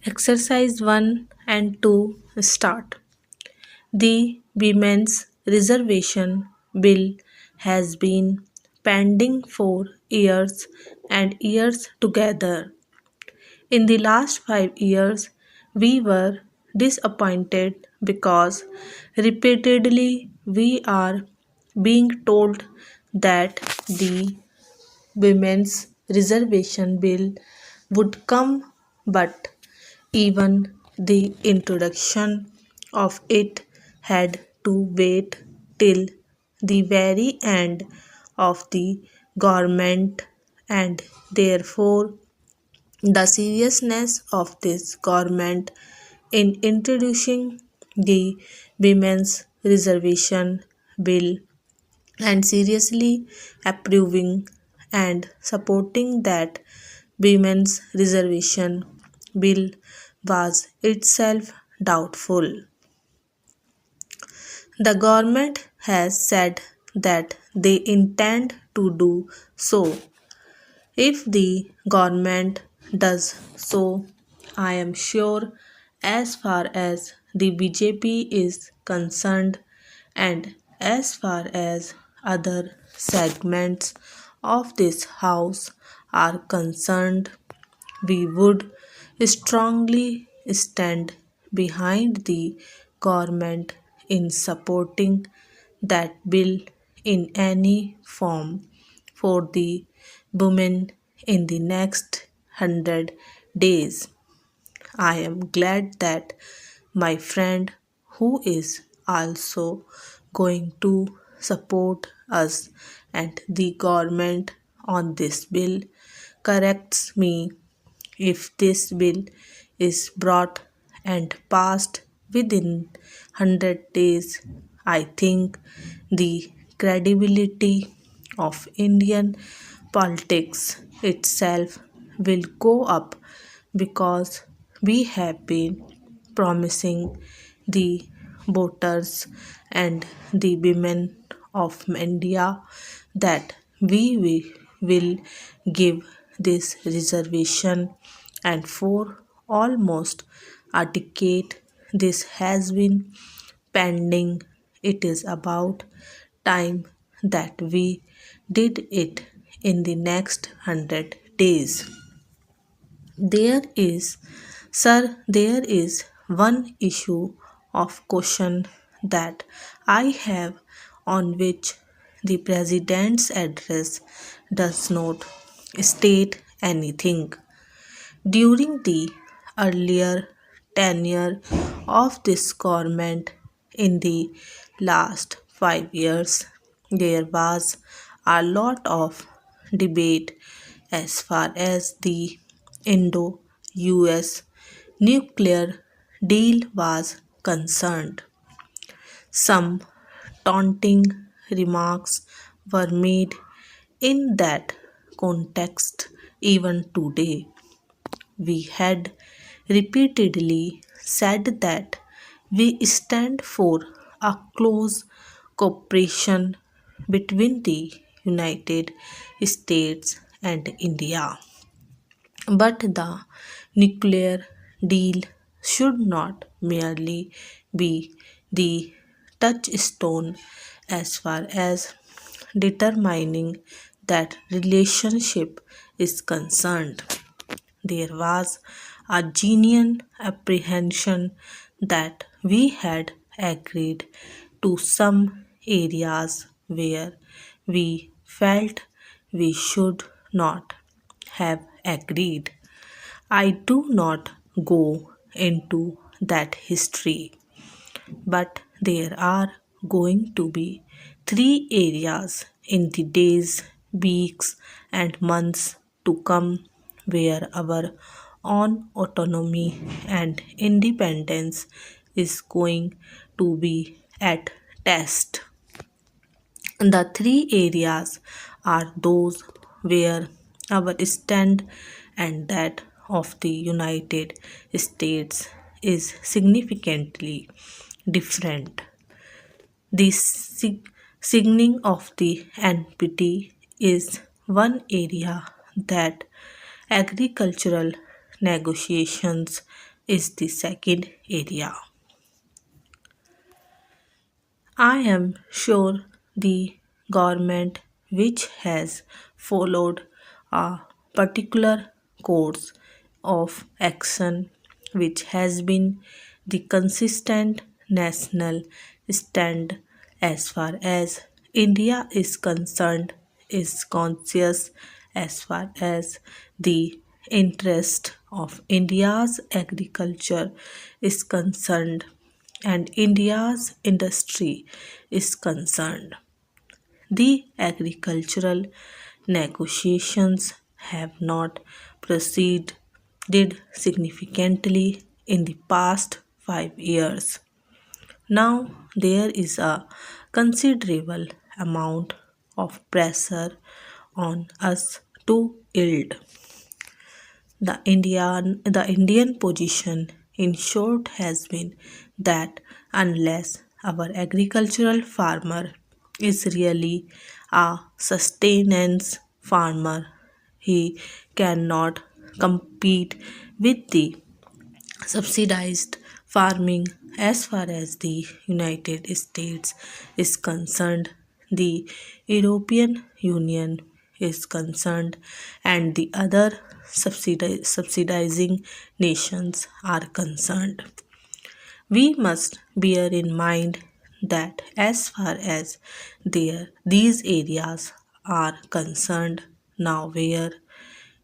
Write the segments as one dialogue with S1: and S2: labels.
S1: Exercise 1 and 2 start. The Women's Reservation Bill has been pending for years and years together. In the last 5 years, we were disappointed because repeatedly we are being told that the Women's Reservation Bill would come, but even the introduction of it had to wait till the very end of the government, and therefore the seriousness of this government in introducing the Women's Reservation Bill and seriously approving and supporting that Women's Reservation Bill was itself doubtful. The government has said that they intend to do so. If the government does so, I am sure, as far as the BJP is concerned and as far as other segments of this house are concerned, we would strongly stand behind the government in supporting that bill in any form for the women in the next 100 days. I am glad that my friend, who is also going to support us and the government on this bill, corrects me. If this bill is brought and passed within 100 days, I think the credibility of Indian politics itself will go up, because we have been promising the voters and the women of India that we will give this reservation, and for almost a decade this has been pending. It is about time that we did it in the next 100 days. There is one issue of question that I have, on which the President's address does not state anything. During the earlier tenure of this government in the last 5 years, there was a lot of debate as far as the Indo US nuclear deal was concerned. Some taunting remarks were made in that context even today. We had repeatedly said that we stand for a close cooperation between the United States and India. But the nuclear deal should not merely be the touchstone as far as determining that relationship is concerned. There was a genuine apprehension that we had agreed to some areas where we felt we should not have agreed. I do not go into that history, but there are going to be three areas in the days, weeks, and months to come where our own autonomy and independence is going to be at test. The three areas are those where our stand and that of the United States is significantly different. The signing of the NPT is one area that agricultural negotiations is the second area. I am sure the government, which has followed a particular course of action, which has been the consistent national stand as far as India is concerned, is conscious as far as the interest of India's agriculture is concerned and India's industry is concerned. The agricultural negotiations have not proceeded significantly in the past 5 years. Now there is a considerable amount of pressure on us to yield. The Indian position, in short, has been that unless our agricultural farmer is really a sustenance farmer, he cannot compete with the subsidized farming as far as the United States is concerned, the European Union is concerned, and the other subsidizing nations are concerned. We must bear in mind that as far as these areas are concerned, nowhere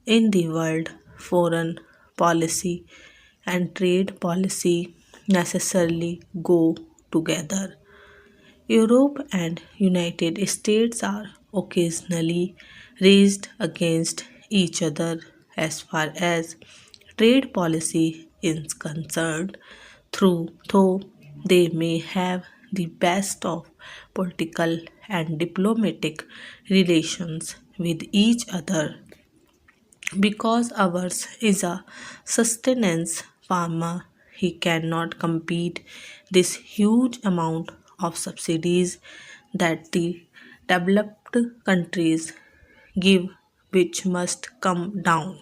S1: in the world foreign policy and trade policy necessarily go together. Europe and United States are occasionally raised against each other as far as trade policy is concerned, through though they may have the best of political and diplomatic relations with each other because ours is a sustenance farmer, he cannot compete this huge amount of subsidies that the developed countries give, which must come down.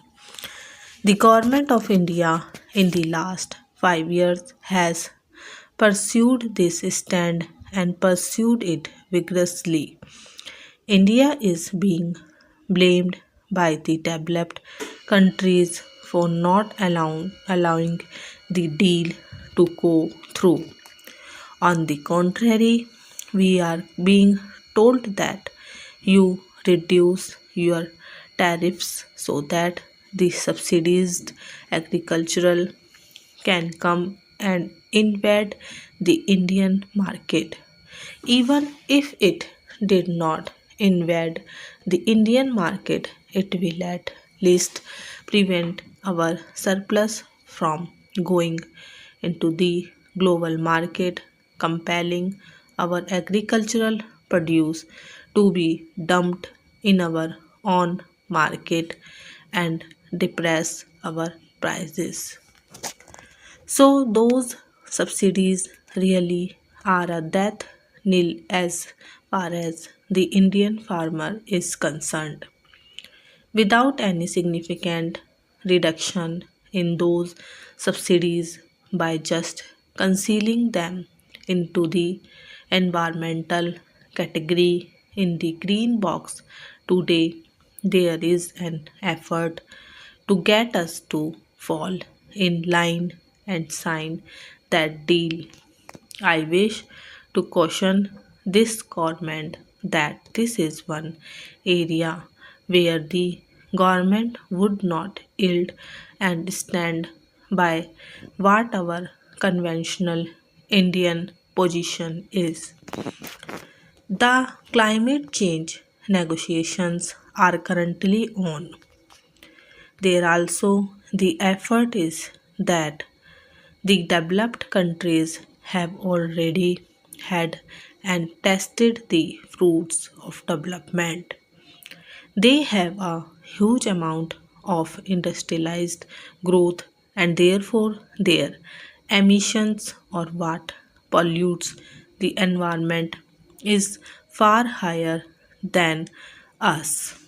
S1: The government of India in the last 5 years has pursued this stand and pursued it vigorously. India is being blamed by the developed countries for not allowing the deal to go through. On the contrary, we are being told that you reduce your tariffs so that the subsidized agricultural can come and invade the Indian market. Even if it did not invade the Indian market, it will at least prevent our surplus from going into the global market, compelling our agricultural produce to be dumped in our own market and depress our prices. So, those subsidies really are a death knell as far as the Indian farmer is concerned. Without any significant reduction in those subsidies by just concealing them into the environmental category in the green box today, there is an effort to get us to fall in line and sign that deal. I wish to caution this government that this is one area where the government would not yield and stand by what our conventional Indian position is. The climate change negotiations are currently on. There also the effort is that the developed countries have already had and tested the fruits of development. They have a huge amount of industrialized growth and therefore their emissions or what pollutes the environment is far higher than us.